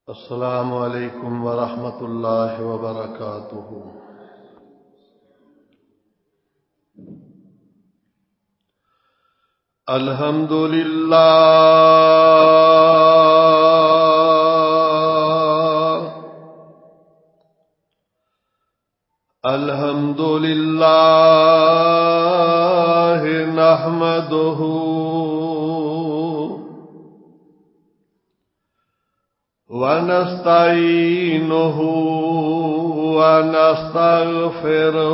السلام علیکم ورحمۃ اللہ وبرکاتہ۔ الحمد للہ الحمد للہ نحمدہ ونستعینہ ونستغفرہ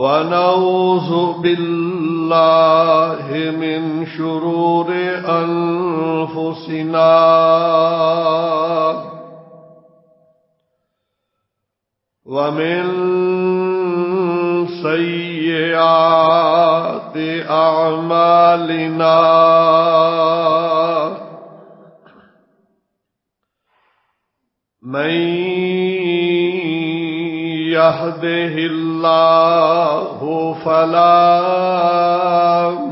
ونعوذ باللہ من شرور انفسنا ومن سیئات اعمالنا من يهده الله فلا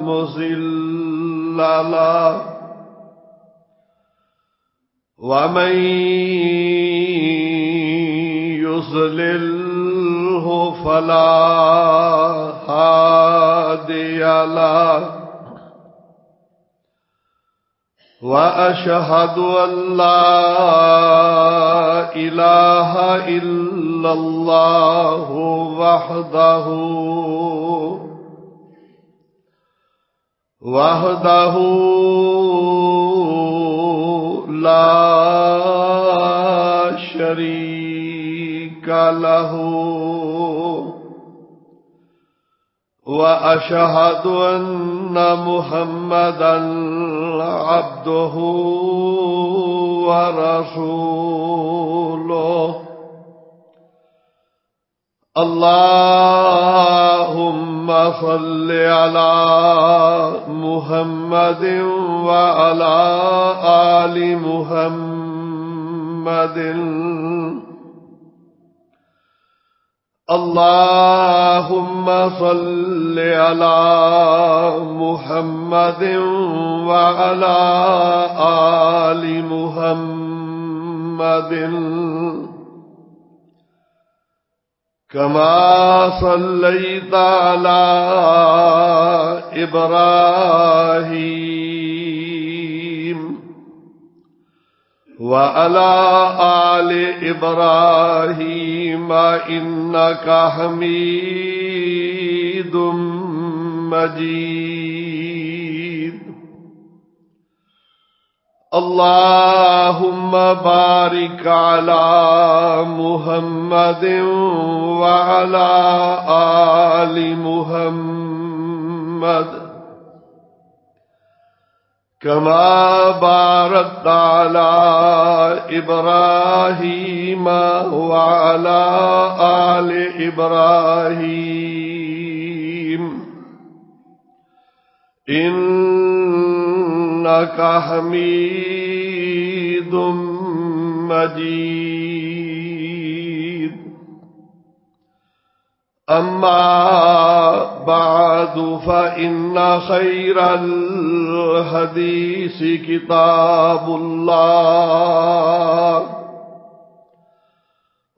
مضل له ومن يضلله فلا هادي له وأشهد أن لا إله إلا الله وحده لا شريك له وأشهد أن محمدًا عبده ورسوله اللهم صل على محمد وعلى آل محمد اللهم صل على محمد وعلى آل محمد كما صليت على إبراهيم وعلى آل إبراهيم إنك حميد مجيد اللهم بارك على محمد وعلى آل محمد كما باركت على إبراهيم وعلى آل إبراهيم إنك حميد مجيد أما بعد فإن خير الحديث كتاب الله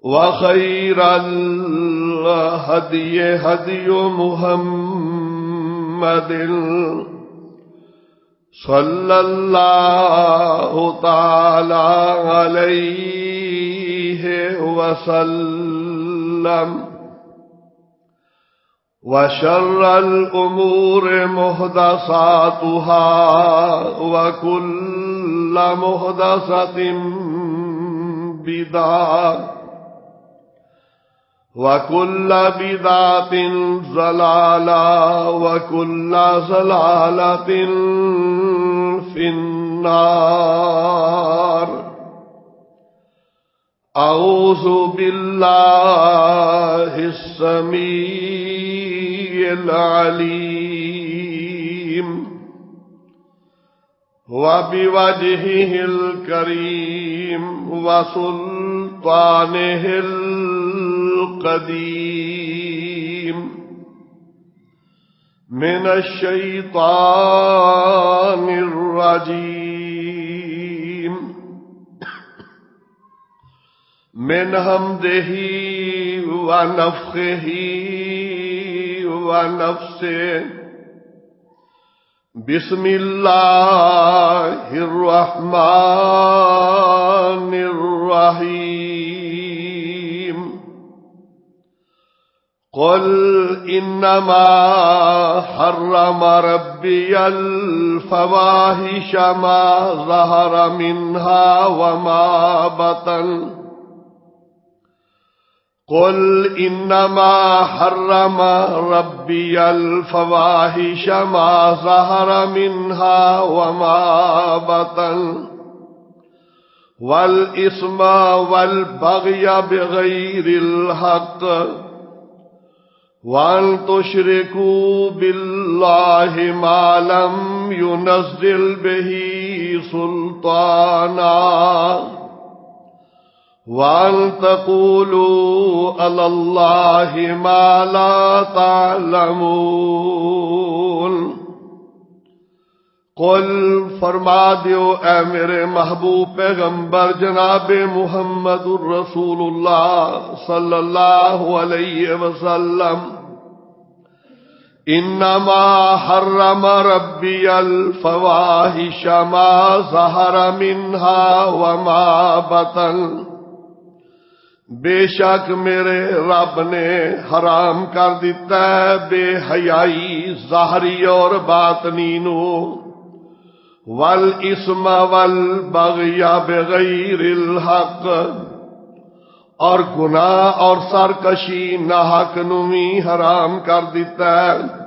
وخير الهدي هدي محمد صلى الله تعالى عليه وسلم وشر الأمور محدثاتها وكل محدثة بدعة وكل بدعة ضلالة وكل ضلالة في النار أعوذ بالله السميع العليم وبوجهه الكريم وسلطانه القديم من الشيطان الرجيم من همزه ونفخه ونفسه بسم الله الرحمن الرحيم قل إنما حرم ربي الفواحش ما ظهر منها وما بطن قل إنما حرم ربي الفواحش ما ظهر منها وما بطن والإثم والبغي بغير الحق وأن تشركوا بالله ما لم ينزل به سلطانا وأن تقولوا على الله ما لا تعلمون قل فرما دیو اے میرے محبوب پیغمبر جناب محمد الرسول اللہ صلی اللہ علیہ وسلم انما حرم ربی الفواحش ما ظہر منها وما بطن بے شک میرے رب نے حرام کر دیتا ہے بے حیائی ظاہری اور باطنی نو والاسم والبغی بغیر الحق اور گناہ اور سرکشی ناحق نوی حرام کر دیتا ہے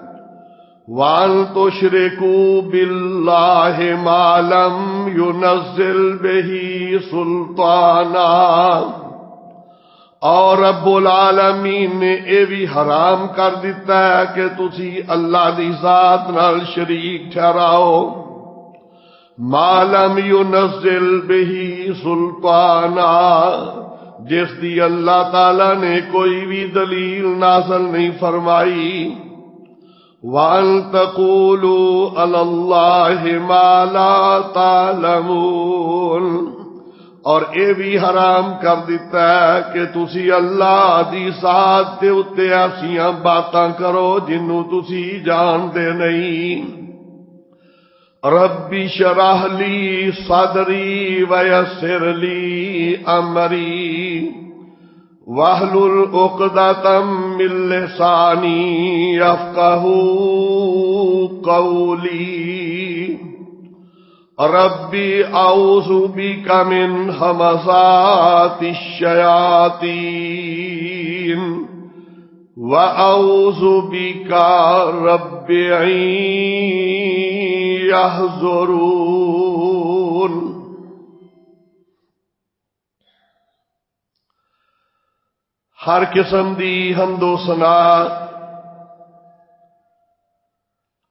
وَأَن تُشْرِكُوا بِاللَّهِ مَا لَمْ يُنَزِّلْ بِهِ سُلْطَانًا اور رب العالمین نے یہ بھی حرام کر دیتا ہے کہ تسی اللہ دی ذات نال شریک ٹھہراؤ ما لم ينزل به سلطانا جس دی اللہ تعالی نے کوئی بھی دلیل نازل نہیں فرمائی وَأَن تَقُولُوا عَلَى اللَّهِ مَا لَا تَعْلَمُونَ اور اے بھی حرام کر دیتا ہے کہ تسی اللہ دی ذات دے اتے ایسیاں باتاں کرو جنوں تسی جان دے نہیں ربی شرح لی صدری ویسر لی امری واحلل عقدۃ من لسانی یفقہوا قولی ربی اعوذ بک من ہمزات الشیاطین وَأَعُوذُ بِكَ رَبِّ أَن يَحْضُرُونِ ہر قسم دی حمد و ثنا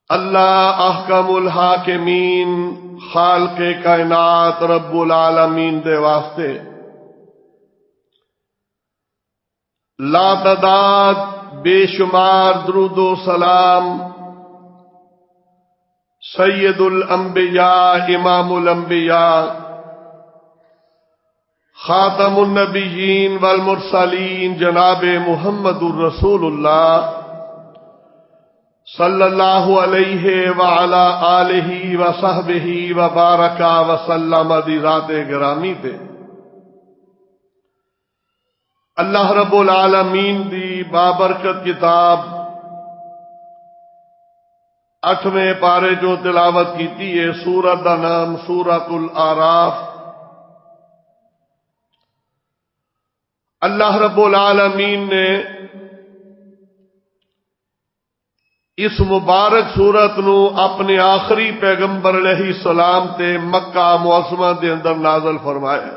اللہ احکم الحاکمین خالق کائنات رب العالمین دے واسطے لا تعداد بے شمار درود و سلام سید الانبیاء امام الانبیاء خاتم النبیین والمرسلین جناب محمد الرسول اللہ صلی اللہ علیہ وعلا آلہ وصحبہ وبارک وسلم دی ذات گرامی تے اللہ رب العالمین دی بابرکت کتاب 8ویں پارے جو تلاوت کیتی ہے سورت دا نام سورت الاعراف اللہ رب العالمین نے اس مبارک سورت نو اپنے آخری پیغمبر علیہ السلام تے مکہ معظمہ دے اندر نازل فرمایا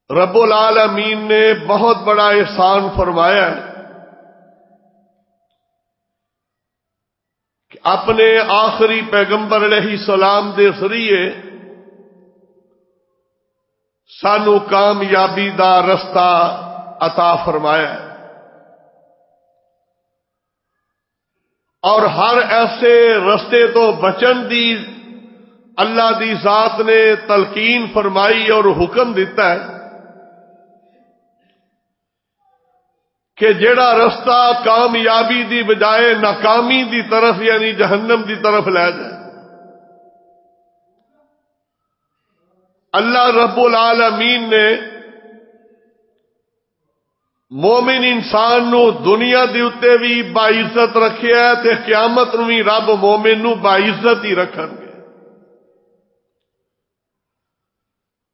رب العالمین نے بہت بڑا احسان فرمایا ہے کہ اپنے آخری پیغمبر علیہ السلام دے ذریعے سانو کامیابی دا رستہ عطا فرمایا ہے اور ہر ایسے رستے تو بچن دی اللہ دی ذات نے تلقین فرمائی اور حکم دیتا ہے کہ جڑا رستہ کامیابی دی بجائے ناکامی دی طرف یعنی جہنم دی طرف لے جائے. اللہ رب العالمین نے مومن انسان نو دنیا دی اتے بھی باعزت رکھیا ہے تے قیامت نو بھی رب مومن نو باعزت ہی رکھن گے.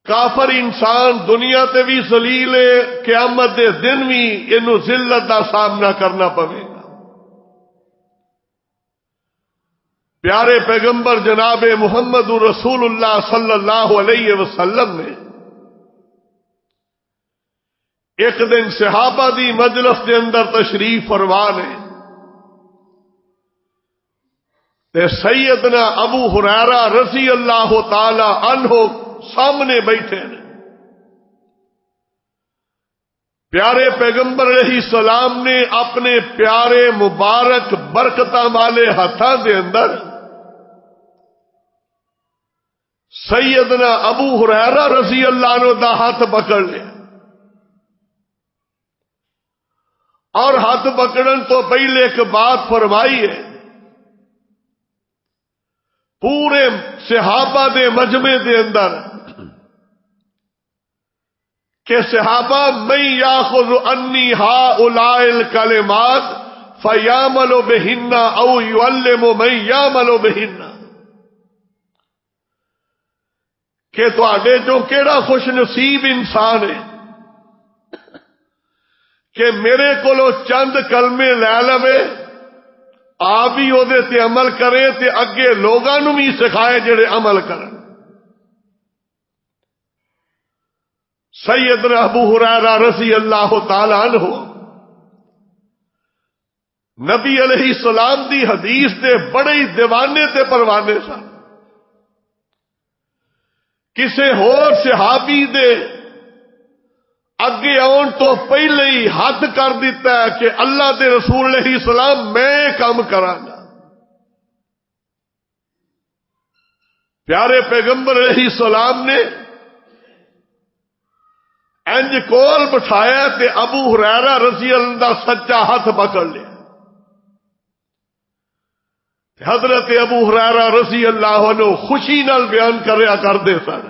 کافر انسان دنیا تے بھی ذلیل ہے، قیامت دے دن بھی اینو ذلت دا سامنا کرنا پوے گا. پیارے پیغمبر جناب محمد رسول اللہ صلی اللہ علیہ وسلم نے ایک دن صحابہ دی مجلس دے اندر تشریف فرما نے تے سیدنا ابو ہریرہ رضی اللہ تعالی عنہ سامنے بیٹھے ہیں. پیارے پیغمبر علیہ السلام نے اپنے پیارے مبارک برکتاں والے ہاتھاں دے اندر سیدنا ابو ہریرہ رضی اللہ عنہ دا ہاتھ پکڑ لیا اور ہاتھ پکڑن تو پہلے ایک بات فرمائی ہے. پورے صحابہ دے مجمع دے اندر کہ صحابہ من یاخذ انی ہؤلاء الکلمات فیعمل بہن او یعلم من یعمل بہن، کہ تواڈے جو کیڑا خوش نصیب انسان ہے کہ میرے کولو چند کلمے لے لوے آپ ہی وہ تے عمل کرے تے اگے لوگاں نوں بھی سکھائے جڑے عمل کرن. سیدنا ابو ہریرہ رضی اللہ تعالی عنہ نبی علیہ السلام دی حدیث دے بڑے ہی دیوانے تے پروانے سن. کسے ہور صحابی دے اگے آن تو پہلے ہی حد کر دیتا ہے کہ اللہ دے رسول علیہ السلام میں کام کرانگا. پیارے پیغمبر علیہ السلام نے انج کول بٹھایا تے ابو ہریرہ رضی اللہ دا سچا ہاتھ پکڑ لیا. حضرت ابو ہریرہ رضی اللہ عنہ خوشی نال بیان کریا کرتے سن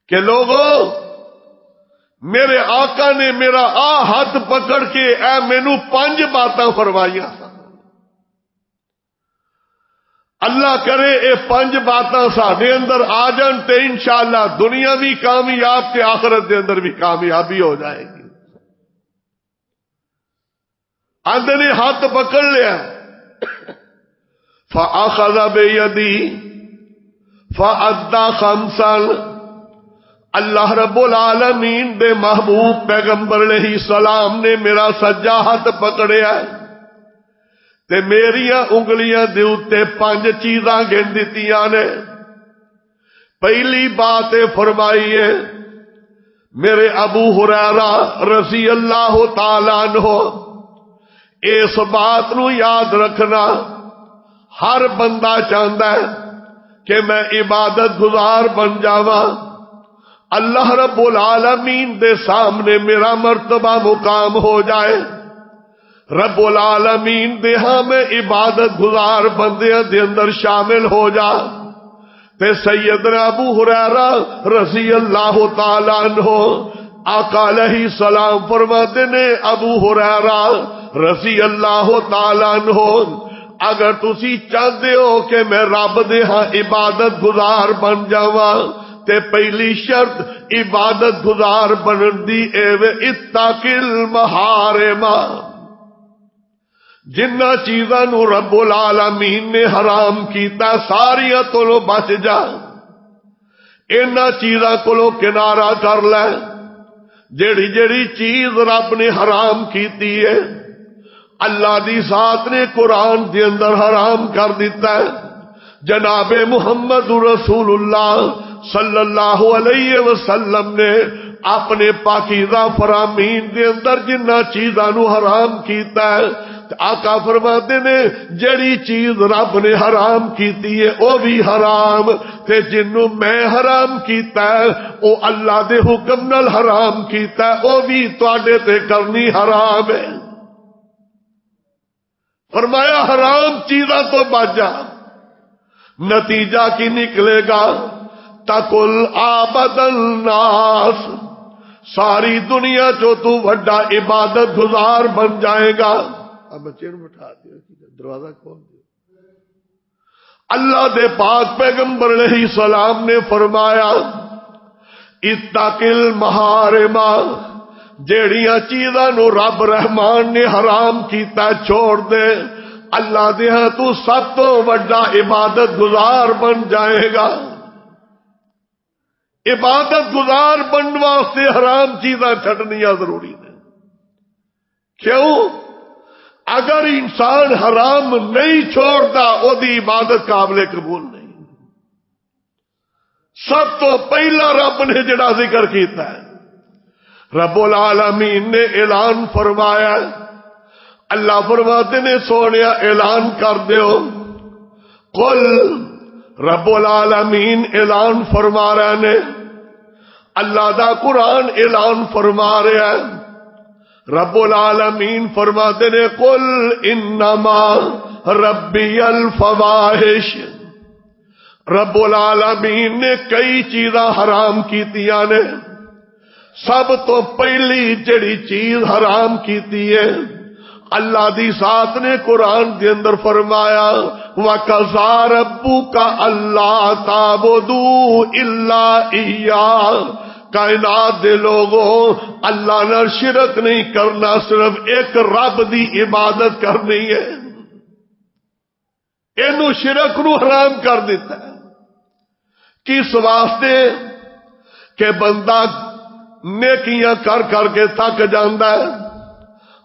کہ لوگوں میرے آقا نے میرا ہاتھ پکڑ کے اے مینوں 5 باتاں فرمائیاں سن. اللہ کرے اے 5 باتاں ساڈے اندر آ جان تے انشاءاللہ دنیا بھی کامیاب تے آخرت دے اندر بھی کامیابی ہو جائے گی. آندے نے ہاتھ پکڑ لیا فَأَخَذَ بِيَدِي فَأَدَّى خَمْسًا. اللہ رب العالمین دے محبوب پیغمبر علیہ السلام نے میرا سجا ہاتھ پکڑیا تے میریاں انگلیاں دے اوتے 5 چیزاں گن دتیاں نے. پہلی بات فرمائی ہے میرے ابو ہریرہ رضی اللہ تعالی عنہ اس بات نو یاد رکھنا ہر بندہ چاہتا ہے کہ میں عبادت گزار بن جاواں، اللہ رب العالمین دے سامنے میرا مرتبہ مقام ہو جائے، رب العالمین دے ہاں میں عبادت گزار بندیاں دے اندر شامل ہو جا. تے سیدنا ابو ہریرہ رضی اللہ تعالی عنہ آقا علیہ السلام فرماتے نے ابو ہریرہ رضی اللہ تعالی عنہ اگر تسی چاہتے ہو کہ میں رب دے ہاں عبادت گزار بن جاواں تے پہلی شرط عبادت گزار بنن دی اے وے اتقل محارم. جنہ چیزاں نو رب العالمین نے حرام کیتا ساریاں تو بچ جا، انہاں چیزاں کولوں کنارہ کر لے. جیڑی جیڑی چیز رب نے حرام کیتی ہے اللہ دی ذات نے قرآن دے اندر حرام کر دیتا ہے. جناب محمد رسول اللہ صلی اللہ علیہ وسلم نے اپنے پاکیزہ فرامین دے اندر جنہ چیزاں نو حرام کیتا ہے آقا فرماتے نے جڑی چیز رب نے حرام کیتی ہے وہ بھی حرام، تے جنوں میں حرام کیتا ہے او اللہ دے حکم نال حرام کیتا ہے وہ بھی تواڈے تے کرنی حرام ہے۔ فرمایا حرام چیزاں تو بچ جا، نتیجہ کی نکلے گا؟ تقل عابد الناس، ساری دنیا جو تو وڈا عبادت گزار بن جائے گا۔ اب بچے نو بٹھا دیا، دروازہ کھول دیا۔ اللہ دے پاک پیغمبر علیہ السلام نے فرمایا اتقل محارم، جیڑیاں چیزاں نو رب رحمان نے حرام کیتا چھوڑ دے، اللہ دے ہاں تو سب تو وڈا عبادت گزار بن جائے گا۔ عبادت گزار بننے واسطے حرام چیزاں چھڈنیاں ضروری نے۔ کیوں؟ اگر انسان حرام نہیں چھوڑتا وہ دی عبادت قابل قبول نہیں۔ سب تو پہلا رب نے جڑا ذکر کیتا ہے، رب العالمین نے اعلان فرمایا، اللہ فرماتے نے سونیا اعلان کر دیو، قل، رب العالمین اعلان فرما رہے نے، اللہ دا قرآن اعلان فرما رہا ہے، رب العالمین فرماتے نے قل انما ربی الفواحش، رب العالمین نے کئی چیزاں حرام کیتیاں نے، سب تو پہلی جڑی چیز حرام کیتی ہے اللہ دی ذات نے قرآن دے اندر فرمایا وَقَضَىٰ رَبُّكَ أَلَّا تَعْبُدُوا إِلَّا إِيَّاهُ، کائنات دے لوگوں اللہ نال شرک نہیں کرنا، صرف ایک رب دی عبادت کرنی ہے۔ اینو شرک نو حرام کر دیتا ہے، کس واسطے؟ کہ بندہ نیکیاں کر کر کے تھک جاندا ہے۔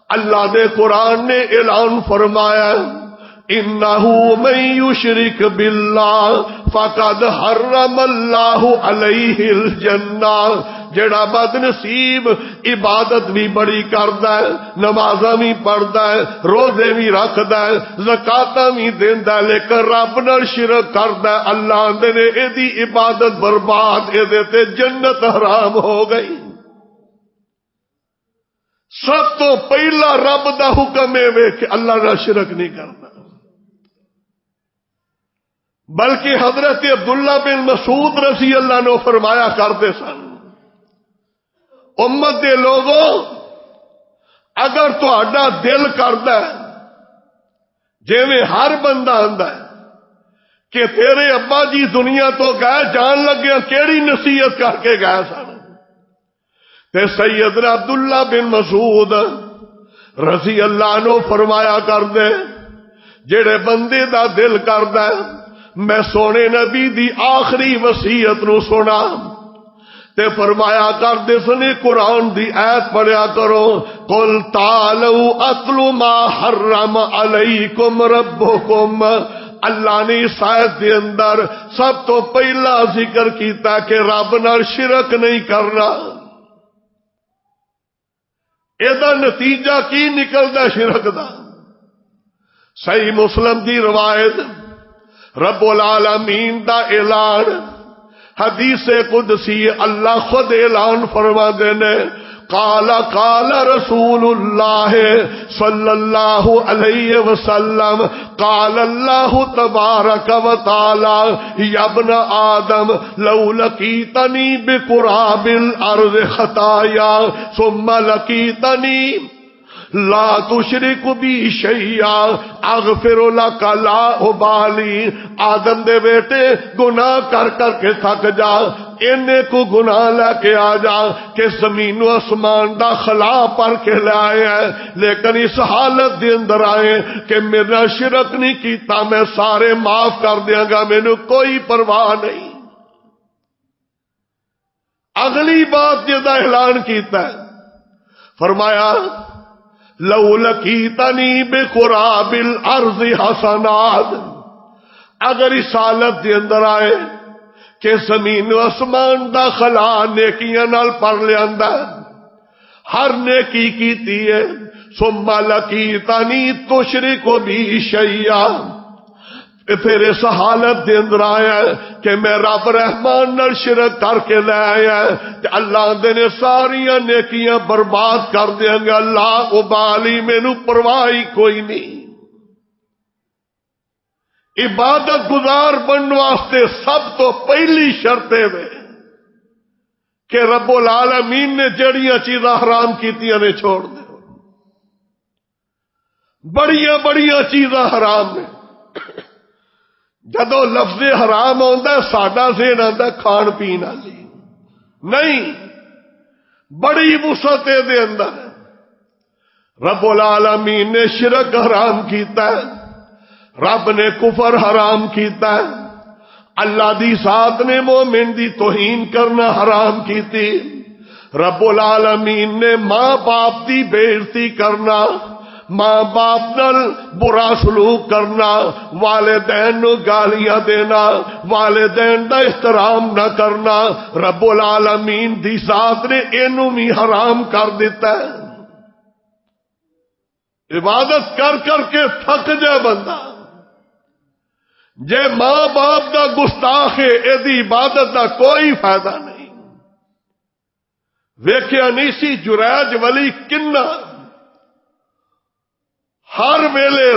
اللہ نے قرآن نے اعلان فرمایا انہو من یشرک باللہ فقد حرم اللہ علیہ الجنہ، جڑا بد نصیب عبادت بھی بڑی کردا ہے، نمازاں بھی پڑھدا ہے، روزے بھی رکھدا ہے، زکاتاں بھی دیندا ہے، لیکن رب نال شرک کردا ہے، اللہ دے نے ایدی عبادت برباد، ایدے تے جنت حرام ہو گئی۔ سب تو پہلا رب دا حکم ہے کہ اللہ نال شرک نہیں کرنا، بلکہ حضرت عبداللہ بن مسعود رضی اللہ عنہ فرمایا کرتے سن امت دے لوگوں اگر تہاڈا دل کردا ہے، جویں ہر بندہ آندا ہے کہ تیرے ابا جی دنیا تو گئے، جان لگے کیڑی نصیحت کر کے گئے سن، تے سیدنا عبداللہ بن مسعود رضی اللہ عنہ فرمایا کر دے جڑے بندے دا دل کردا ہے میں سونے نبی دی آخری وصیت نو سنا، تے فرمایا کر دے سنے قرآن دی آیت پڑھیا کرو قل تعالوا اتلوا ما حرم علیکم ربکم، اللہ نے اس آیت دے اندر سب تو پہلا ذکر کیتا کہ رب نال شرک نہیں کرنا۔ ایدہ نتیجہ کی نکلدا شرک دا؟ صحیح مسلم دی روایت، رب العالمین دا اعلان، حدیث قدسی اللہ خود اعلان فرما دینے قال قال رسول اللہ صلی اللہ علیہ وسلم قال اللہ تبارک و تعالی یا ابن آدم لو لقیتنی بقراب الارض خطایا ثم لقیتنی لا تشرک بی شیئا اغفر لک لا ابالی، آدم دے بیٹے گناہ کر کر کے تھک جا، اینے کو گناہ لے کے آ جا کہ زمین و آسمان دا خلا پر کے لائے ہیں، لیکن اس حالت دے اندر آئے کہ میرا شرک نہیں کیتا، میں سارے معاف کر دیاں گا، مینوں کوئی پرواہ نہیں۔ اگلی بات جدا اعلان کیتا ہے، فرمایا لو لقیتنی بقراب الارض حسنات، اگر اس حالت دے اندر آئے کہ زمین و آسمان دا خلا نیکیاں نال پر لیاندا، ہر نیکی کیتی ہے، ثم لقیتنی تشرک بی شیئا، پھر اس حالت دے اندر آیا کہ میں رب رحمان نال شرک کر کے لے آیا تے اللہ دے نے ساریاں نیکیاں برباد کر دیاں گے، اللہ ابالی مینوں پرواہ کوئی نہیں۔ عبادت گزار بننے واسطے سب تو پہلی شرط ہے کہ رب العالمین نے جڑیاں چیزاں حرام کیتیاں نے چھوڑ دے، بڑیاں بڑیاں چیزاں حرام نے۔ جدو لفظ حرام آتا ہے ساڈا ذہن آتا ہے کھان پین والی، نہیں، بڑی وسعت دے اندر رب العالمین نے شرک حرام کیتا ہے، رب نے کفر حرام کیتا ہے، اللہ دی ذات نے مومن دی توہین کرنا حرام کیتی، رب العالمین نے ماں باپ دی بے عزتی کرنا، ماں باپ نال برا سلوک کرنا، والدین نو گالیاں دینا، والدین دا احترام نہ کرنا، رب العالمین دی ذات نے اینو بھی حرام کر دیتا ہے۔ عبادت کر کر کے تھک جائے بندہ، جے ماں باپ دا گستاخ ہے ایدی عبادت دا کوئی فائدہ نہیں۔ ویکھیا نہیں سی جریج ولی کنا ہر ویلے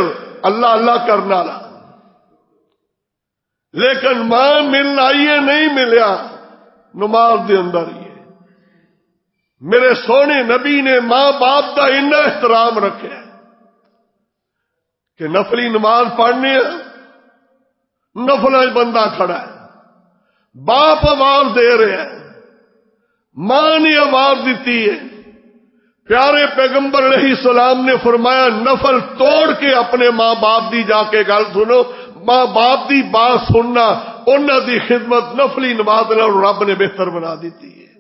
اللہ اللہ کرنا لا، لیکن ماں ملنا آئیے نہیں ملیا نماز دے اندر ہی ہے۔ میرے سونے نبی نے ماں باپ کا اتنا احترام رکھا کہ نفلی نماز پڑھنے نفل بندہ کھڑا ہے، باپ آواز دے رہے ہیں، ماں نے آواز دیتی ہے، پیارے پیغمبر علیہ السلام نے فرمایا نفل توڑ کے اپنے ماں باپ دی جا کے گل سنو، ماں باپ دی بات سننا انہاں دی خدمت نفلی نماز نال رب نے بہتر بنا دیتی ہے۔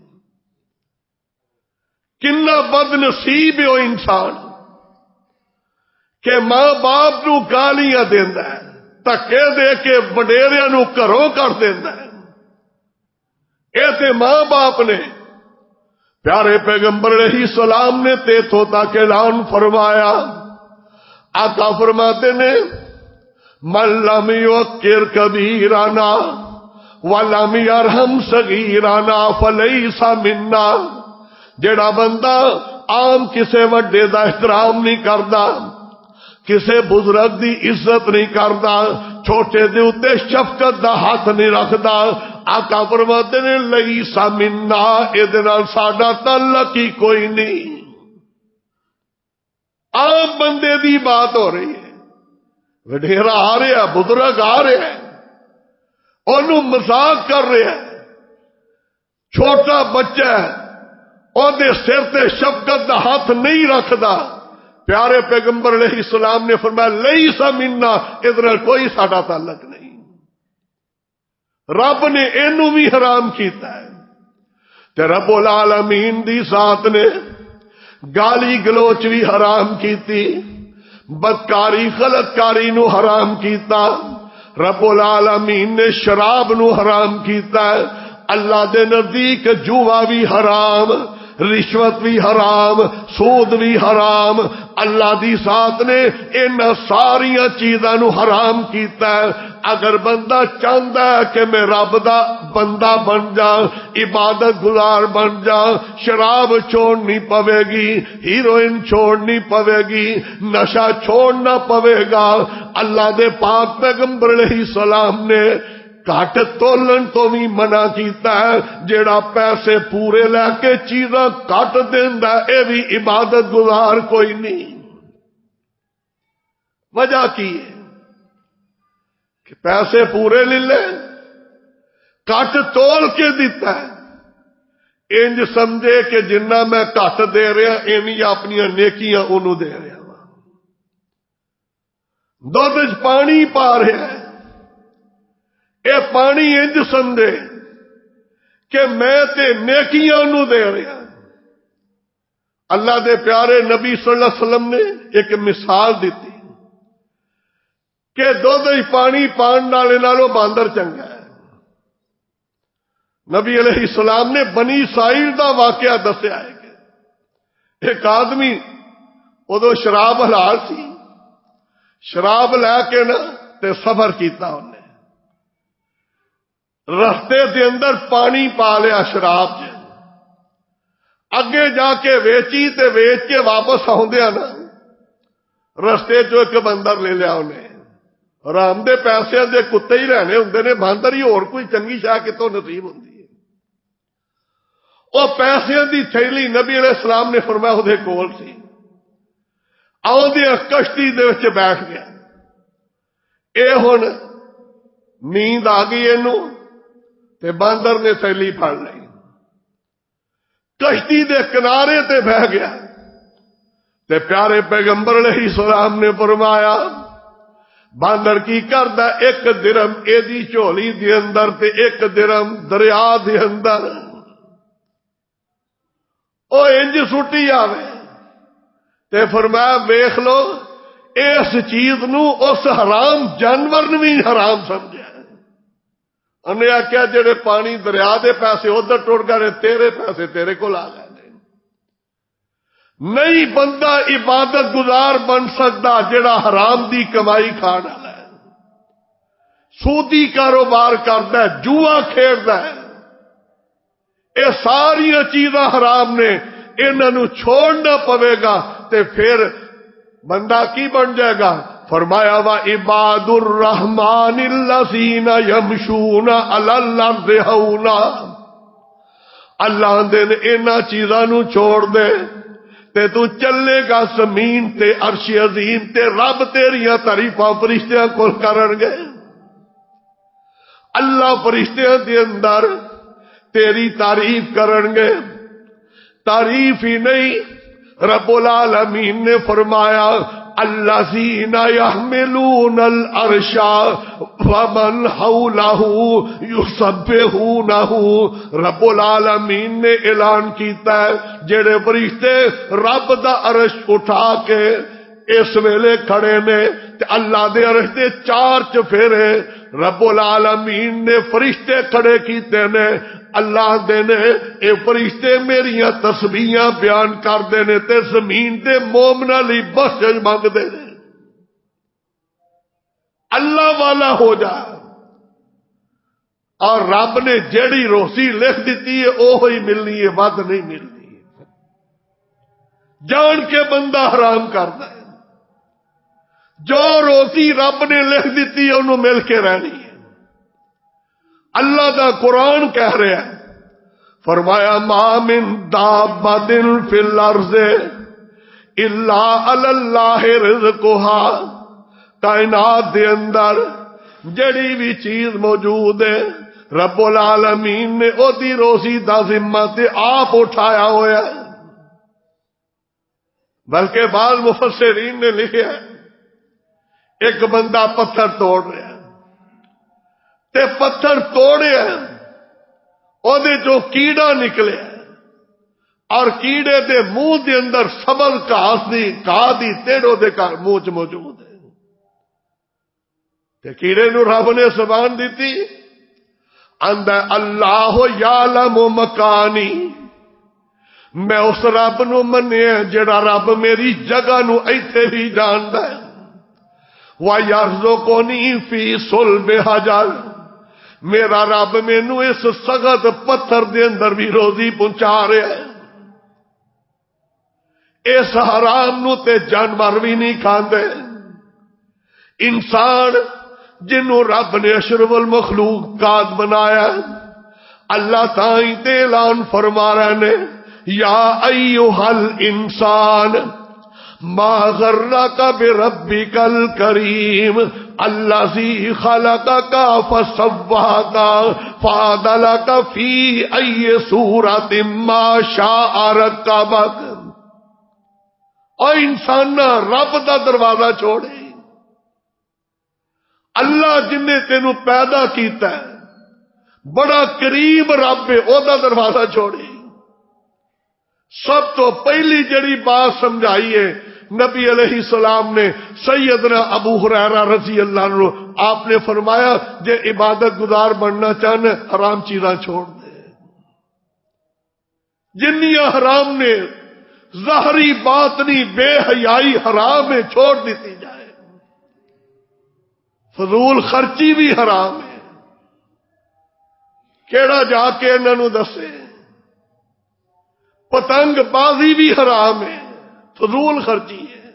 کنا بد نصیب ہے وہ انسان کہ ماں باپ نو گالیاں دیندا ہے، دھکے دے کے وڈیریاں نو گھروں کر دیندا ہے۔ اے تے ماں باپ نے، پیارے پیغمبر علیہ السلام نے تیتھوں تک اعلان فرمایا، آقا فرماتے نے من لم یوقر کبیرانا ولم یرحم صغیرانا فلیس منا، جڑا بندہ عام کسے وڈے دا احترام نہیں کردا، کسے بزرگ دی عزت نہیں کردا، چھوٹے دے اوتے شفقت دا ہاتھ نہیں رکھدا، آقا فرماتے نے لیسا منا، ادھے نال ساڈا تعلق ہی کوئی نہیں۔ عام بندے دی بات ہو رہی ہے، وڈیرا آ رہا، بزرگ آ رہا ہے، انہوں مذاق کر رہا ہے، چھوٹا بچہ ہے اودے سر تے شفقت دا ہاتھ نہیں رکھدا، پیارے پیغمبر علیہ السلام نے فرمایا لیسا منا، ادھر نال کوئی ساڈا تعلق نہیں۔ رب نے اینو بھی حرام کیتا ہے، تے رب العالمین دی ذات نے گالی گلوچ بھی حرام کیتی، بدکاری غلطکاری نو حرام کیتا، رب العالمین نے شراب نو حرام کیتا ہے، اللہ دے نزدیک جوا بھی حرام، رشوت بھی حرام، سود بھی حرام، اللہ دی ذات نے ان ساری چیزاں نو حرام کیتا ہے۔ اگر بندہ چاہتا ہے کہ میں رب دا بندہ بن جا، عبادت گزار بن جا، شراب چھوڑنی پوے گی، ہیروئن چھوڑنی پوے گی، نشہ چھوڑنا پوے گا۔ اللہ دے پاک پیغمبر علیہ السلام نے کٹ تولن تو بھی منع کیتا ہے، جیڑا پیسے پورے لے کے چیزاں کٹ دیندا اے بھی عبادت گزار کوئی نہیں۔ وجہ کی ہے کہ پیسے پورے لے لے، کٹ تول کے دیتا ہے، انج سمجھے کہ جنہ میں کٹ دے رہا ایویں اپنی نیکیاں انہوں دے رہا ہوں، دودھ وچ پانی پا رہا ہے، اے پانی انج سمجھے کہ میں تے نیکیاں انہوں دے رہا۔ اللہ دے پیارے نبی صلی اللہ علیہ وسلم نے ایک مثال دیتی کہ دودھ وچ پانی پان والے نالوں باندر چنگا ہے۔ نبی علیہ السلام نے بنی اسرائیل دا واقعہ دسیا ہے کہ ایک آدمی ادو شراب حلال سی، شراب لے کے نا تے صبر کیتا انہیں، رستے دے اندر پانی پا لیا شراب چ، اگے جا کے ویچی تے ویچ کے واپس آدھا نا رستے چو ایک بندر لے لیا انہیں، حرام دے پیسے دے کتے ہی رہنے ہوں نے، باندر ہی اور کوئی چنگی شاہ کتوں نصیب ہوں۔ وہ پیسے دی تھیلی نبی علیہ السلام نے فرمایا وہ کول سی، آدھے کشتی دے وچ بیٹھ گیا، اے ہن نیند آ گئی اینوں تے باندر نے تھیلی پھڑ لی، کشتی دے کنارے تے بہ گیا تے پیارے پیغمبر علیہ السلام نے فرمایا باندر کی کردا، ایک درم اے دی جھولی دے اندر تے ایک درم دریا دے اندر، او انج سٹی آوے تے فرمایا ویکھ لو اس چیز نو اس حرام جانور نے بھی حرام سمجھا، انہیں آخیا جڑے پانی دریا دے پیسے ادھر ٹر گئے، تیرے پیسے تیرے کو آ گئے۔ نہیں بندہ عبادت گزار بن سکتا جڑا حرام دی کمائی کھانا ہے، سودی کاروبار کرتا ہے، جوا کھیلتا ہے، یہ ساری چیزاں حرام نے، انہوں چھوڑنا پوے گا تے پھر بندہ کی بن جائے گا؟ فرمایا وا عباد الرحمن الذین یمشون علی الارض ہونا، اللہ دے انہاں چیزاں نو چھوڑ دے تے تو چلے گا زمین تے عرش عظیم تے، رب تیریاں تعریفاں فرشتیاں کول کرن گے، اللہ فرشتیاں دے اندر تیری تعریف کرن گے۔ تعریف ہی نہیں، رب العالمین نے فرمایا الذین یحملون العرش ومن حولہ یسبحونہ، رب العالمین نے اعلان کیتا ہے جڑے فرشتے رب دا عرش اٹھا کے اس ویلے کھڑے نے تے اللہ دے عرش دے چار چفیرے رب العالمین نے فرشتے کھڑے کیتے نے، اللہ دے نے اے فرشتے میریاں تسبیحاں بیان کردے نے تے زمین تے مومناں لئی بخشش منگدے نے۔ اللہ والا ہو جا، اور رب نے جیڑی روزی لکھ دیتی ہے اوہی ملنی ہے، ود نہیں ملنی ہے، جان کے بندہ حرام کرتا ہے، جو روزی رب نے لکھ دیتی ہے انہوں مل کے رہنی ہے۔ اللہ دا قرآن کہہ رہا ہے، فرمایا ما من دابۃ فی الارض الا علی اللہ رزقها، کائنات دے اندر جڑی بھی چیز موجود ہے رب العالمین نے او دی روزی دا ذمہ تے آپ اٹھایا ہوا ہے۔ بلکہ بعض مفسرین نے لکھا ہے ایک بندہ پتھر توڑ رہا ہے تے پتھر توڑیا او دے جو کیڑا نکلے اور کیڑے دے منہ دے اندر سبز گھاس دی تیڑو دے منہ چ موجود ہے، تے کیڑے نو رب نے زبان دیتی، آندا اللہ یعلم مکانی، میں اس رب نو منیا جڑا رب میری جگہ نو ایتھے بھی جاندا ہے، وَيَرْزُقُنِي فِي صُلْبِ حَجَرٍ، میرا رب مینو اس سخت پتھر دے اندر بھی روزی پہنچا رہا ہے۔ اس حرام نو تے جانور بھی نہیں کھاندے، انسان جنوں رب نے اشرف المخلوقات بنایا، اللہ تعالی تے اعلان فرما رہے نے یا ایھا الانسان ما غرک بربک الکریم الذی خلقک فسواک فعدلک فی ای صورت ما شاء رکبک۔ اور انسان رب دا دروازہ چھوڑے، اللہ جن نے تینوں پیدا کیتا ہے بڑا قریب رب ہے، او دا دروازہ چھوڑے۔ سب تو پہلی جڑی بات سمجھائی ہے نبی علیہ السلام نے سیدنا ابو ہریرہ رضی اللہ عنہ، آپ نے فرمایا جے عبادت گزار بننا چاہنے حرام چیزاں چھوڑ دے، جنیاں حرام نے ظاہری باطنی بے حیائی حرام میں چھوڑ دیتی جائے، فضول خرچی بھی حرام ہے، کیڑا جا کے انہوں نے دسے، پتنگ بازی بھی حرام ہے، فضول خرچی ہے۔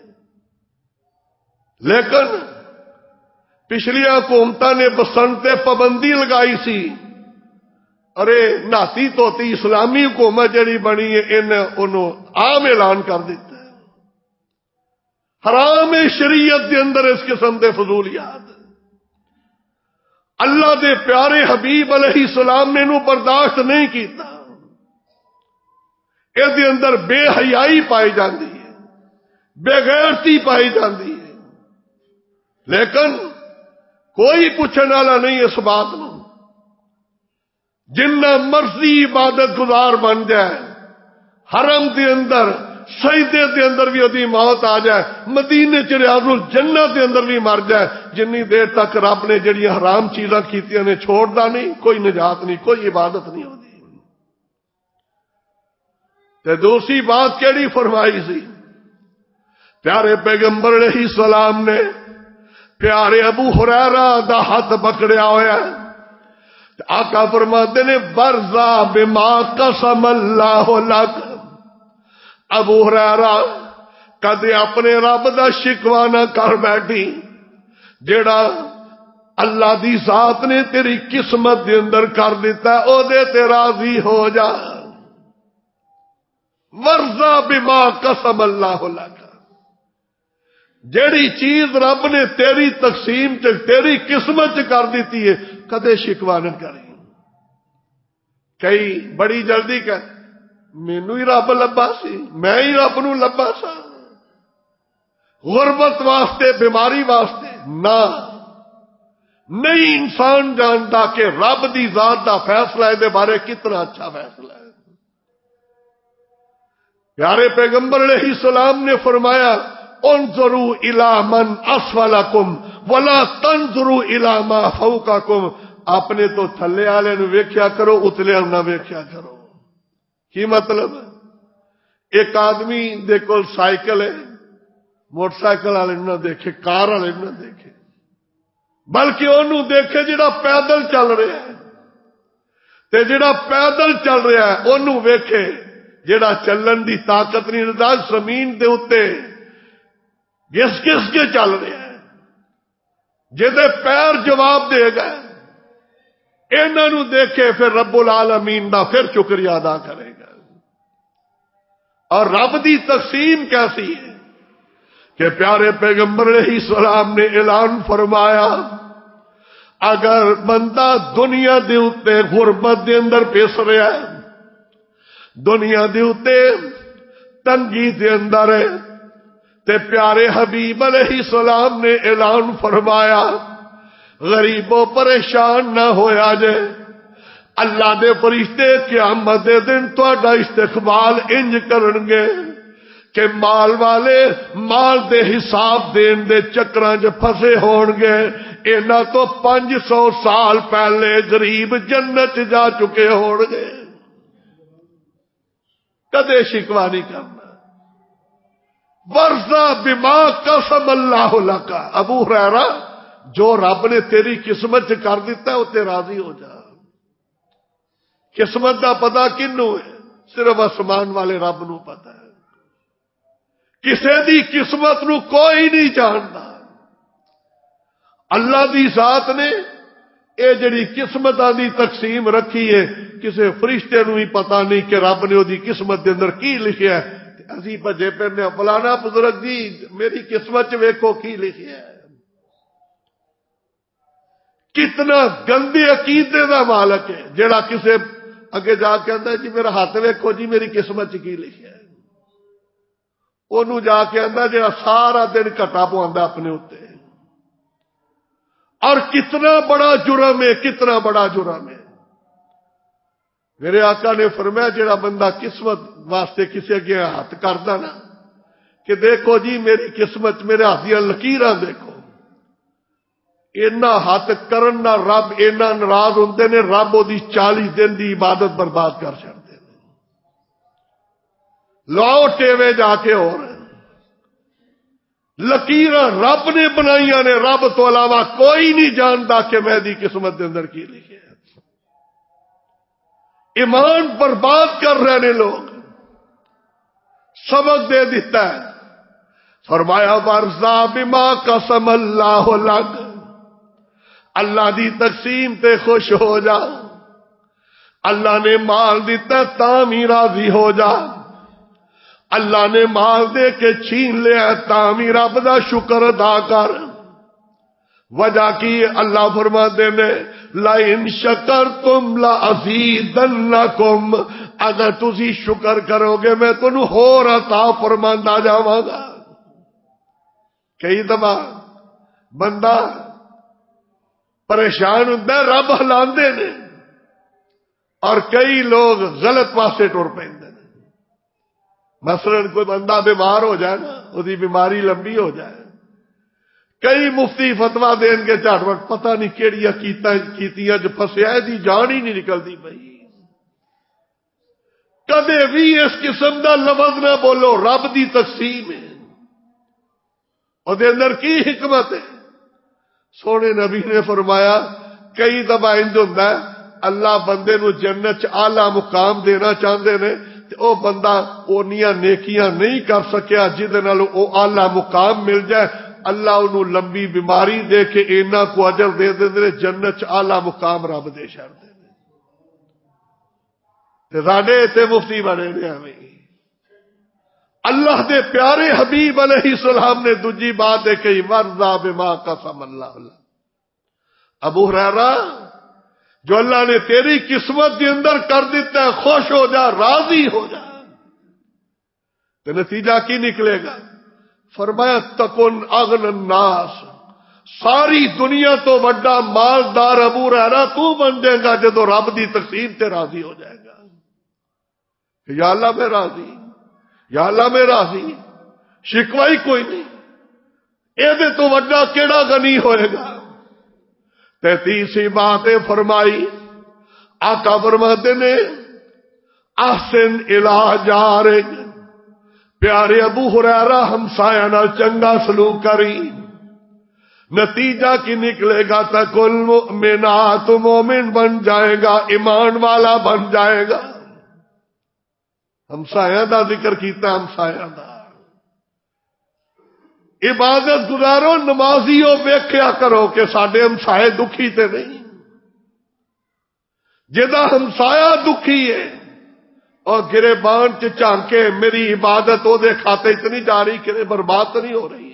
لیکن پچھلی حکومتوں نے بسنتے پابندی لگائی سی، ارے ناتی توتی اسلامی حکومت جڑی بنی ہے انہوں عام اعلان کر دیتا ہے، حرام ہے شریعت دے اندر اس قسم دے فضولیات۔ اللہ دے پیارے حبیب علیہ السلام نے انہوں برداشت نہیں کیتا، اس دے اندر بے حیائی پائی جاندی ہے، بے غیرتی پائی جاندی ہے، لیکن کوئی پوچھنے والا نہیں اس بات نو، جنہ مرضی عبادت گزار بن جائے، حرم دے اندر سجدے دے اندر بھی ادی موت آ جائے، مدینے چ ریاض الجنت دے اندر بھی مر جائے، جنی دیر تک رب نے جڑی حرام چیزاں کیتیاں نے چھوڑدا نہیں، کوئی نجات نہیں، کوئی عبادت نہیں ہوتی۔ تے دوسری بات کیڑی فرمائی سی پیارے پیغمبر علیہ السلام نے؟ پیارے ابو ہریرہ دا ہاتھ پکڑیا ہوا ہے، آقا فرماتے نے برزا بما قسم اللہ لک، ابو ہریرہ کدے اپنے رب دا شکوا نہ کر بیٹھی، جیڑا اللہ دی ذات نے تیری قسمت دے اندر کر دیتا ہے او دے تے راضی ہو جا، ورزا بما قسم اللہ لک، جیڑی چیز رب نے تیری تقسیم تیری قسمت چ کر دیتی ہے کدے شکوا نہ کری۔ کئی بڑی جلدی کہ مینو ہی رب لبا سی، میں ہی رب نو لبا سا، غربت واسطے بیماری واسطے نہ، نہیں انسان جانتا کہ رب دی ذات دا فیصلہ دے بارے کتنا اچھا فیصلہ ہے۔ پیارے پیغمبر علیہ السلام نے فرمایا انظروا الی من اسفلکم ولا تنظروا الی ما فوقکم، اپنے تو تھلے والے نو ویکھیا کرو، اتلے نہ ویکھیا کرو۔ کی مطلب؟ ایک آدمی دے کول سائیکل ہے، موٹر سائیکل والے نہ دیکھے، کار والے نہ دیکھے، بلکہ انہوں دیکھے جڑا پیدل چل رہا ہے، تے جڑا پیدل چل رہا ہے انہوں ویکھے جڑا چلن دی طاقت نہیں رہتا، زمین دے اوتے گس گس کے چل رہا ہے، جدے پیر جواب دے گا، انہوں دیکھے پھر رب العالمین دا پھر شکریہ ادا کرے گا۔ اور رب دی تقسیم کیسی ہے کہ پیارے پیغمبر علیہ السلام نے اعلان فرمایا اگر بندہ دنیا دے اوتے غربت دے اندر پیس رہا ہے، دنیا دے اوتے تنگی دے اندر ہے، تے پیارے حبیب علیہ السلام نے اعلان فرمایا غریبوں پریشان نہ ہویا جے، اللہ دے فرشتے قیامت دے دن تہاڈا استقبال انج کرن گے کہ مال والے مال دے حساب دین دے چکراں وچ پھسے ہون گے، انہاں تو 500 سال پہلے غریب جنت جا چکے ہون گے، کدے شکوا نہیں کرنا۔ ورزا بما قسم اللہ لک، ابو ہریرہ جو رب نے تیری قسمت چ کر دیتا ہے اسے راضی ہو جا۔ قسمت دا پتہ کنوں ہے؟ صرف آسمان والے رب نو پتہ ہے، کسے دی قسمت نو کوئی نہیں جانتا۔ اللہ دی ذات نے اے جڑی قسمتاں دی تقسیم رکھی ہے کسے فرشتے نو ہی پتہ نہیں کہ رب نے دی قسمت دے اندر کی لکھیا ہے، اسی بھجے پھرنے فلانا بزرگ جی میری قسمت چ ویکھو کی لکھیا ہے۔ کتنا گندے عقیدے دا مالک ہے جڑا کسے اگے جا کے آندا جی میرا ہاتھ ویکھو جی میری قسمت چ کی لکھیا ہے، اونوں جا کے آندا جڑا سارا دن گھٹا پواندا اپنے اوتے۔ اور کتنا بڑا جرم ہے، کتنا بڑا جرم ہے۔ میرے آقا نے فرمایا جڑا بندہ قسمت واسطے کسی اگے ہاتھ کردا نا کہ دیکھو جی میری قسمت میرے ہاتھ دیاں لکیراں دیکھو، اینا ہاتھ کرن نہ رب اینا ناراض ہوندے نے، رب دی 40 دن دی عبادت برباد کر چھڑدے نے۔ لاؤ ٹیوے جا کے ہو رہے لکیر رب نے بنائیاں نے، رب تو علاوہ کوئی نہیں جانتا کہ مہدی قسمت دے اندر کی لکھے ہے۔ ایمان برباد کر رہے نے لوگ، سبق دے دیتا ہے۔ فرمایا ورزا بما قسم اللہ لک، اللہ دی تقسیم تے خوش ہو جا، اللہ نے مال دیتا تاں بھی راضی ہو جا، اللہ نے مال دے کے چھین لیا تاں بھی رب دا شکر ادا کر۔ وجہ کی اللہ فرماتے نے لئن شکرتم لازیدنکم، اگر تسی شکر کرو گے میں تنوں ہور عطا فرماندا جاواں گا۔ کئی دفعہ بندہ پریشان ہوندا رب ہلاندے نے اور کئی لوگ غلط پاسے ٹر پیندے نے۔ مثلا کوئی بندہ بیمار ہو جائے نا، وہی بیماری لمبی ہو جائے، کئی مفتی فتوا دین کے جھٹ وٹ پتہ نہیں کیڑیاں کیتیاں جو پھسیا دی جان ہی نہیں نکلتی پئی۔ کدے بھی اس قسم دا لفظ نہ بولو، رب دی تقسیم ہے، اور دے اندر کی حکمت ہے۔ سونے نبی نے فرمایا کئی دفعہ انج ہوندا ہے اللہ بندے نو جنت چ اعلی مقام دینا چاہندے نے تے او بندہ اونیاں نیکیاں نہیں کر سکیا جہدے نال او اعلی مقام مل جائے، اللہ انہوں لمبی بیماری دے کے اینا کو اجر دے دے جنت چ اعلی مقام رب دے چھڑ دے تے راڈے تے مفتی بنے نے ہمیں۔ اللہ دے پیارے حبیب علیہ السلام نے دوجی بات ہے کہ ورضا بما قسم اللہ اللہ۔ ابو ہریرہ جو اللہ نے تیری قسمت کے اندر کر دیتا ہے خوش ہو جا، راضی ہو جا، تو نتیجہ کی نکلے گا؟ فرمایا تکن اغن الناس، ساری دنیا تو بڑا مالدار ابو ہریرہ تو بن جائے گا جدو رب دی تقسیم تے راضی ہو جائے گا۔ یا اللہ میں راضی، یا اللہ میں راضی، شکوائی کوئی نہیں، اے تو وڈا کیڑا غنی ہوئے گا۔ تیسری بات فرمائی آقا فرماتے نے احسن الی جارک، پیارے ابو ہریرہ ہمسایہ نال چنگا سلوک کری، نتیجہ کی نکلے گا تکل مؤمنات، مومن بن جائے گا، ایمان والا بن جائے گا۔ ہمسایہ دا ذکر کیتا، ہمسایہ دا عبادت گزارو، نمازیو ویکھیا کرو کہ ساڈے ہمسائے دکھی تے نہیں۔ جدا ہمسایہ دکھی ہے اور گریبان چ جھانکے میری عبادت او دے کھاتے اتنی جا رہی کہ برباد تو نہیں ہو رہی۔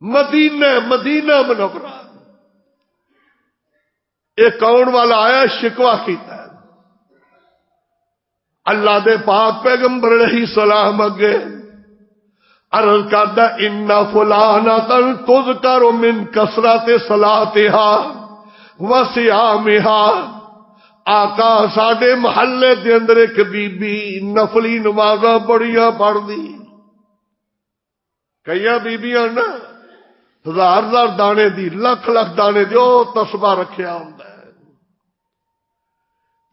مدینہ منورہ ایک کون والا آیا شکوا کیتا ہے اللہ دے پاک پیغمبر علیہ السلام اگے عرض کردا ان فلانا تذکر من کثرت صلاتها وصيامها، آقا ساڈے محلے دے اندر ایک بی بی نفلی نمازاں بڑیاں پڑھ دی، کئی بیبیاں نا ہزار ہزار دانے دی، لکھ لکھ دانے دی او تسبیح رکھیا ہوندا ہے،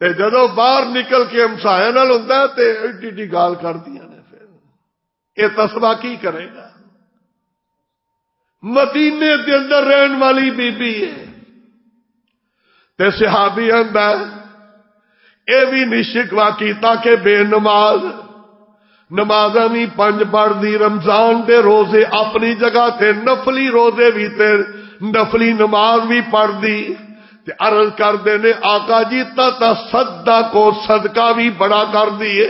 تے جدوں باہر نکل کے ہمسایہ نال ہوندا ہے تے ایڈی ایڈی گال کردیاں نے، پھر یہ تسبیح کی کرے گا؟ مدینے دے اندر رہن والی بی بی ہے تے صحابی آندا اے بھی نہیں شکوا کیتا کہ بے نماز، نمازاں بھی 5 پڑھ دی، رمضان دے روزے اپنی جگہ تے نفلی روزے بھی تے نفلی نماز بھی پڑھ دی، تے عرض کر دے نے آقا جی تا صدقہ صدقہ بھی بڑا کر دیے،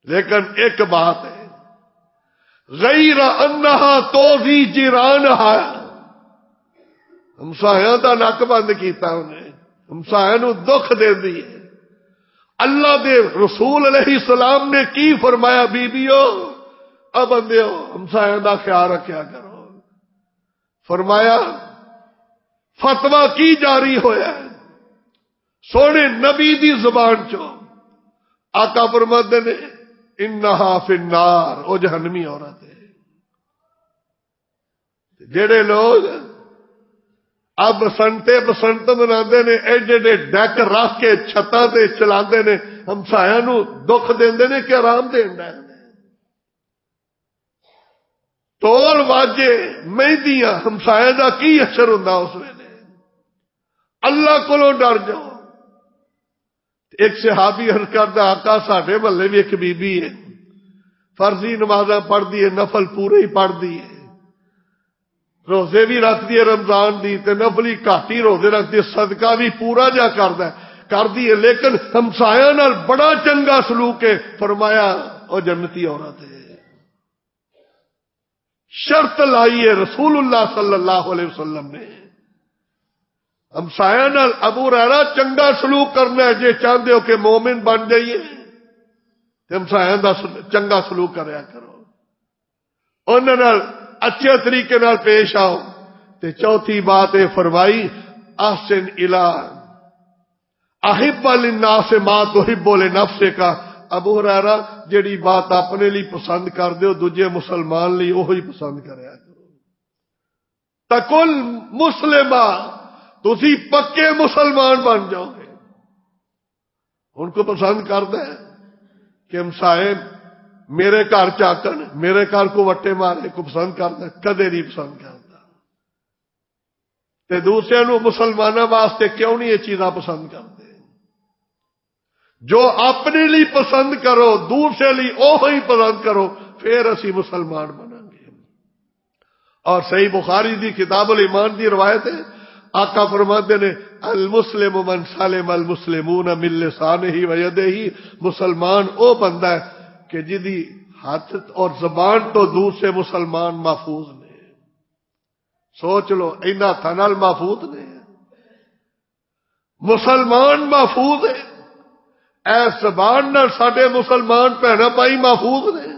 لیکن ایک بات ہے غیر انہا توفی جیرانہا، ہمسایاں دا نک بند کیتا انہیں، ہمسایاں نو دکھ دے دی۔ اللہ دے رسول علیہ السلام نے کی فرمایا؟ بیبیو اب بندیو ہمسایاں دا خیال رکھیا کرو۔ فرمایا فتویٰ کی جاری ہویا ہے سونے نبی دی زبان چو، آقا فرماتے نے انہا فی النار، او جہنمی عورت ہے۔ جڑے لوگ اب بسنتے بسنت مناندے نے ایڈے ایڈے ڈیک رکھ کے چھتاں تے چلاندے نے، ہمسایاں نو دکھ دیندے نے کہ آرام دیندا ہے تول واجے مہندیاں ہمسایہ دا کی اثر ہوندا اس ویلے اللہ کولوں ڈر جاؤ ایک صحابی عرض کردا آقا ساڈے محلے بھی ایک بی بی ہے فرضی نمازاں پڑھدی ہے نفل پورے ہی پڑھدی ہے روزے بھی رکھتی ہے رمضان دی تے نفلی گھٹ ہی روزے رکھتی ہے صدقہ بھی پورا جا کردی ہے لیکن ہمسایہ نال بڑا چنگا سلوک ہے فرمایا او جنتی عورت ہے شرط لائی ہے رسول اللہ صلی اللہ علیہ وسلم نے ہمسایہ نال ابو ہریرہ چنگا سلوک کرنا ہے جے چاہتے ہو کہ مومن بن جائیے تے ہمسایہ دا چنگا سلوک کریا کرو انہاں نال اچھے طریقے نال پیش آؤ تے چوتھی بات ہے فرمائی احسن الی احب للناس ما تحب لنفسک ابو ہریرہ جیڑی بات اپنے لیے پسند کر دیو دوجے مسلمان لی وہی پسند کریا کرو تکل مسلمہ تسی پکے مسلمان بن جاؤ گے ان کو پسند کرتا ہے کہ ہمسائے میرے گھر چاکن میرے گھر کو وٹے مارے کو پسند کرتا ہے کدے نہیں پسند کرتا تے دوسرے نو مسلمانوں واسطے کیوں نہیں یہ چیزاں پسند کرتے جو اپنے لیے پسند کرو دوسرے لیے اوہی پسند کرو پھر اسی مسلمان بنیں گے اور صحیح بخاری دی کتاب الایمان دی روایت ہے آقا فرماتے نے المسلم من سلم المسلمون من لسانہ و یدہ مسلمان او بندہ ہے کہ جدی ہاتھ اور زبان تو دوسرے مسلمان محفوظ نے سوچ لو اینا تھنال محفوظ نے مسلمان محفوظ ہے اے زبان نال ساڈے مسلمان بہنا بھائی محفوظ نے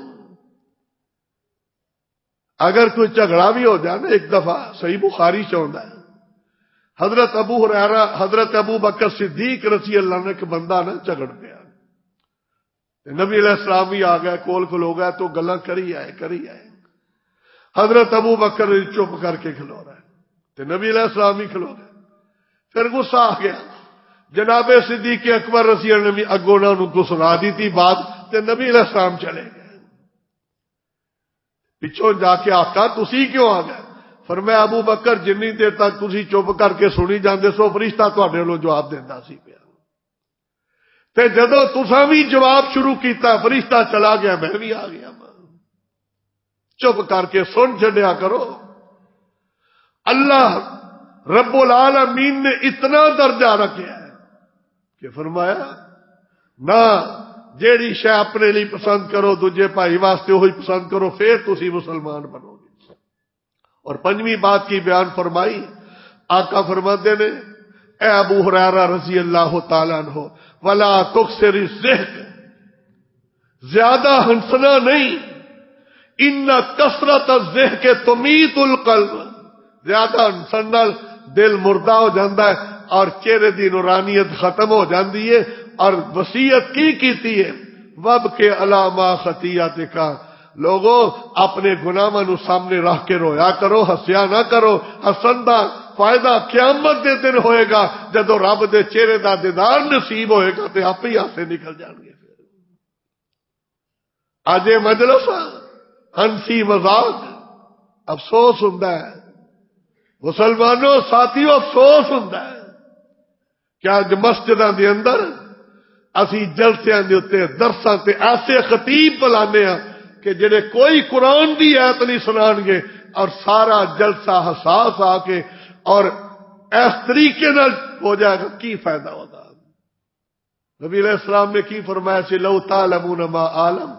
اگر کوئی جھگڑا بھی ہو جائے نا ایک دفعہ صحیح بخاری چاہتا ہے حضرت ابو ہریرہ حضرت ابو بکر صدیق رضی اللہ عنہ ایک بندہ نا جھگڑ گیا نبی علیہ السلام بھی آ گئے کول کھلو گیا تو گلاں کری آئے حضرت ابو بکر چپ کر کے کھلو رہا ہے تو نبی علیہ السلام بھی کھلو گئے پھر غصہ آ گیا جناب صدیق اکبر رضی اللہ عنہ اگوں نہ ان کو سنا دی تھی بات تے نبی علیہ السلام چلے گئے پچھوں جا کے آقا تسی کیوں آ گئے فرمایا ابو بکر جنی دیر تک تسی چپ کر کے سنی جاندے سو فرشتہ تواڈے نوں جواب دیندا سی پیا تے جدوں تساں بھی جواب شروع کیتا فرشتہ چلا گیا میں بھی آ گیا چپ کر کے سن چھڈیا کرو اللہ رب العالمین نے اتنا درجہ رکھا ہے کہ فرمایا نہ جیڑی شے اپنے لیے پسند کرو دوجے بھائی واسطے وہی پسند کرو پھر تسی مسلمان بنو گے اور پنجویں بات کی بیان فرمائی آقا فرماتے نے اے ابو ہریرہ رضی اللہ تعالیٰ عنہ ولا تکثر الضحک زیادہ ہنسنا نہیں ان کثرت الضحک تمیت القلب زیادہ ہنسن نال دل مردہ ہو جاتا ہے اور چہرے دی نورانیت ختم ہو جاتی ہے اور وصیت کیتی ہے وب کے علامہ خطیئتک لوگوں اپنے گناہاں نو سامنے رکھ کے رویا کرو ہسیا نہ کرو ہسن دا فائدہ قیامت دے دن ہوئے گا جدو رب دے چہرے دا دیدار نصیب ہوئے گا تے آپ ہی ہاسے نکل جان گے اج مجلس ہنسی مذاق افسوس ہوندا ہے مسلمانوں ساتھیوں افسوس ہوندا ہے کیا اج مسجداں دے اندر اسی جلسیاں دے اوتے درساں تے ایسے خطیب بلانے ہاں کہ جڑے کوئی قرآن دی آیت نہیں سنان گے اور سارا جلسہ حساس آ کے اور اس طریقے نال ہو جائے گا کی فائدہ ہوگا نبی علیہ السلام نے کی فرمایا سی لو تعلمون ما عالم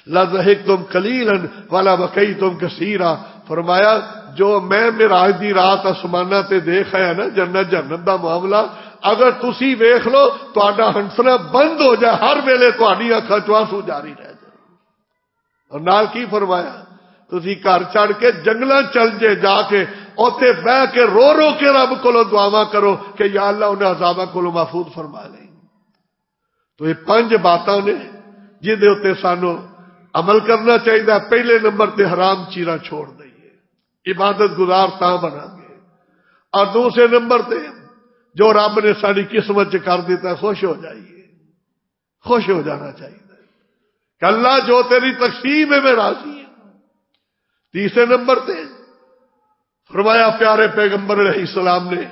لضحکتم قلیلا ولا بکیتم کثیرا فرمایا جو میں معراج دی رات آسماناں تے دیکھ آیا نا جنت جہنم دا معاملہ اگر تسی ویکھ لو تہاڈا ہنسنا بند ہو جائے ہر ویلے تہاڈی اکھاں چوں آنسو جاری رہ جائے اور نال کی فرمایا تسی گھر چڑھ کے جنگلاں چل جے جا کے اوتھے بیٹھ کے رو رو کے رب کولوں دعاواں کرو کہ یا اللہ انہیں عذاباں کولوں محفوظ فرما لیں تو یہ 5 باتاں نے جہدے اوتے سانو عمل کرنا چاہیے پہلے نمبر تے حرام چیزاں چھوڑ دئیے عبادت گزار تاں بنا گے اور دوسرے نمبر تے جو رب نے ساری قسمت چ کر دیتا ہے خوش ہو جائیے خوش ہو جانا چاہیے کہ اللہ جو تیری تقسیم ہے میں راضی ہوں۔ تیسرے نمبر تے فرمایا پیارے پیغمبر علیہ السلام نے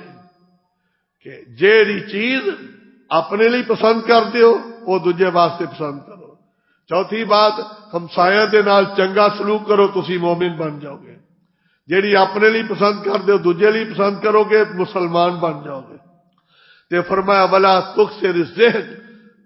کہ جیڑی چیز اپنے لیے پسند کر دیو وہ دوجے واسطے پسند کرو۔ چوتھی بات ہمسایاں دے نال چنگا سلوک کرو، تسی مومن بن جاؤ گے۔ جیڑی اپنے لیے پسند کر دیو دوجے لیے پسند کرو گے مسلمان بن جاؤ گے۔ تے فرمایا ولا تکثر الذکر،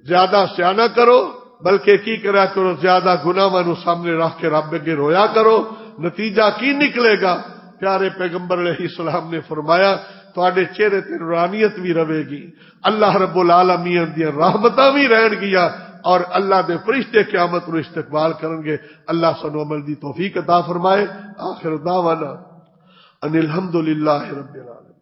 زیادہ سیانہ کرو بلکہ کی کرا کرو زیادہ گناہاں نو سامنے رکھ کے رب کے رویا کرو۔ نتیجہ کی نکلے گا؟ پیارے پیغمبر علیہ السلام نے فرمایا تواڈے چہرے تے نورانیت بھی رہے گی، اللہ رب العالمین دی رحمتاں بھی رہن گیا، اور اللہ دے فرشتے قیامت نو استقبال کرن گے۔ اللہ سانو عمل دی توفیق عطا فرمائے۔ آخر دعوانا ان الحمدللہ رب العالمین۔